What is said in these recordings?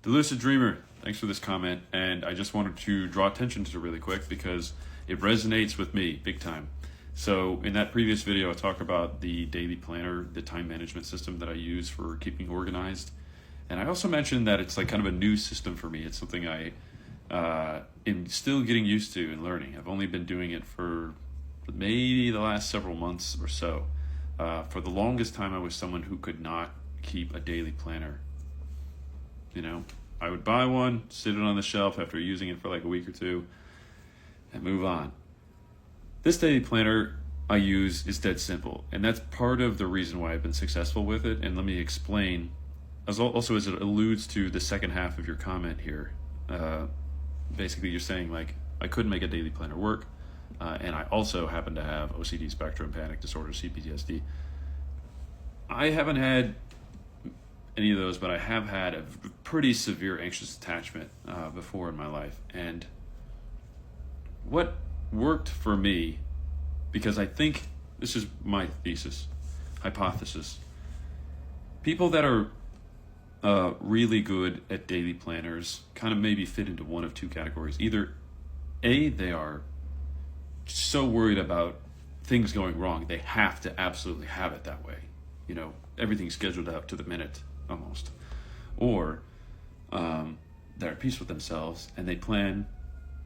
The Lucid Dreamer, thanks for this comment, and I just wanted to draw attention to it really quick because it resonates with me big time. So in that previous video, I talked about the daily planner, the time management system that I use for keeping organized. And I also mentioned that it's like kind of a new system for me. It's something I am still getting used to and learning. I've only been doing it for maybe the last several months or so. For the longest time, I was someone who could not keep a daily planner. You know, I would buy one, sit it on the shelf after using it for like a week or two, and move on. This daily planner I use is dead simple, and that's part of the reason why I've been successful with it. And let me explain, as it alludes to the second half of your comment here. Basically, you're saying like I couldn't make a daily planner work, and I also happen to have OCD, spectrum, panic disorder, CPTSD. I haven't had any of those, but I have had a pretty severe anxious attachment before in my life. And what worked for me, because I think this is my hypothesis, people that are really good at daily planners kind of maybe fit into one of two categories. Either A, they are so worried about things going wrong, they have to absolutely have it that way. You know, everything's scheduled out to the minute almost. Or they're at peace with themselves and they plan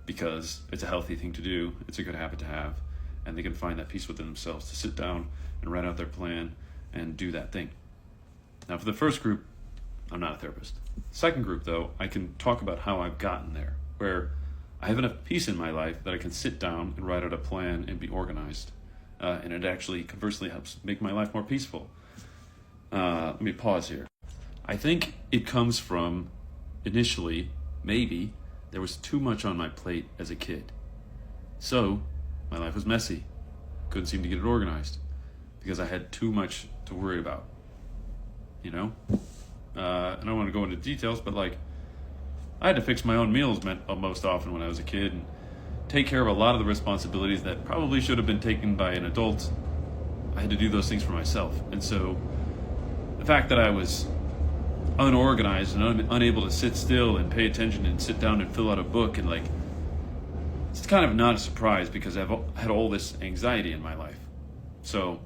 because it's a healthy thing to do, it's a good habit to have, and they can find that peace within themselves to sit down and write out their plan and do that thing. Now for the first group, I'm not a therapist. Second group though, I can talk about how I've gotten there, where I have enough peace in my life that I can sit down and write out a plan and be organized. And it actually conversely helps make my life more peaceful. Let me pause here. I think it comes from, initially, maybe, there was too much on my plate as a kid. So, my life was messy. Couldn't seem to get it organized because I had too much to worry about. You know? I don't want to go into details, but like, I had to fix my own meals most often when I was a kid and take care of a lot of the responsibilities that probably should have been taken by an adult. I had to do those things for myself. And so, the fact that I was unorganized and unable to sit still and pay attention and sit down and fill out a book, and like, it's kind of not a surprise because I've had all this anxiety in my life. So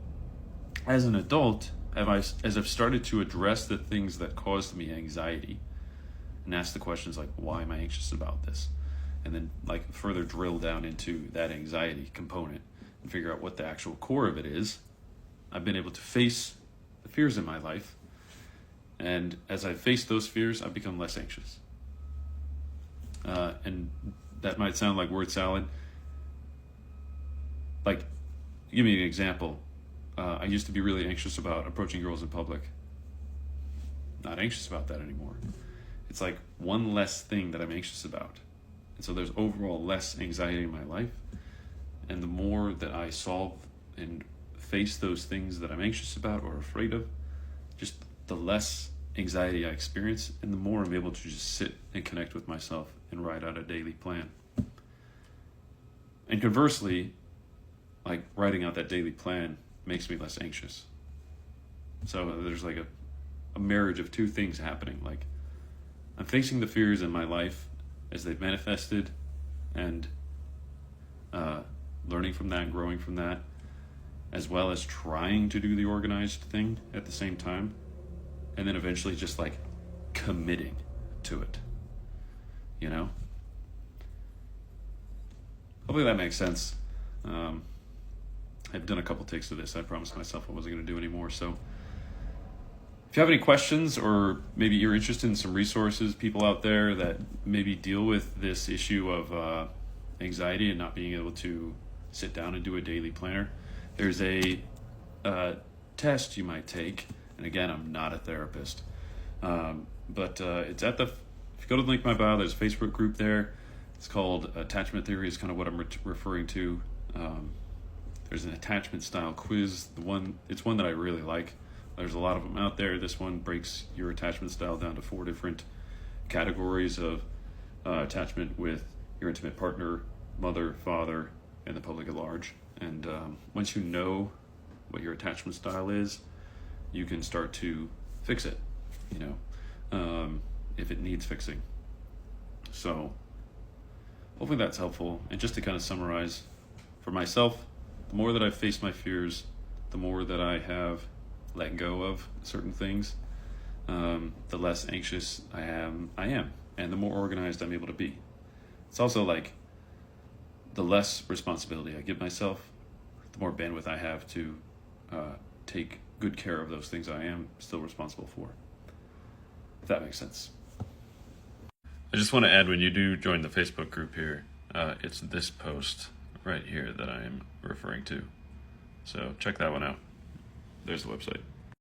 as an adult, as I've started to address the things that caused me anxiety and ask the questions like, why am I anxious about this? And then like further drill down into that anxiety component and figure out what the actual core of it is, I've been able to face the fears in my life. And as I face those fears, I've become less anxious. And that might sound like word salad. Like, give me an example. I used to be really anxious about approaching girls in public. Not anxious about that anymore. It's like one less thing that I'm anxious about. And so there's overall less anxiety in my life. And the more that I solve and face those things that I'm anxious about or afraid of, just the less anxiety I experience, and the more I'm able to just sit and connect with myself and write out a daily plan. And conversely, like writing out that daily plan makes me less anxious. So there's like a marriage of two things happening. Like, I'm facing the fears in my life as they've manifested and learning from that and growing from that, as well as trying to do the organized thing at the same time. And then eventually just like committing to it, you know? Hopefully that makes sense. I've done a couple takes of this. I promised myself I wasn't going to do any more. So if you have any questions, or maybe you're interested in some resources, people out there that maybe deal with this issue of anxiety and not being able to sit down and do a daily planner, there's a test you might take. And again, I'm not a therapist, but it's if you go to the link in my bio, there's a Facebook group there. It's called Attachment Theory is kind of what I'm referring to. There's an attachment style quiz. It's one that I really like. There's a lot of them out there. This one breaks your attachment style down to 4 different categories of attachment with your intimate partner, mother, father, and the public at large. And once you know what your attachment style is, you can start to fix it, you know. if it needs fixing. So hopefully that's helpful. And just to kind of summarize, for myself, the more that I've faced my fears, the more that I have let go of certain things, the less anxious I am, and the more organized I'm able to be. It's also like the less responsibility I give myself, the more bandwidth I have to take good care of those things I am still responsible for. If that makes sense. I just want to add, when you do join the Facebook group here, it's this post right here that I am referring to. So check that one out. There's the website.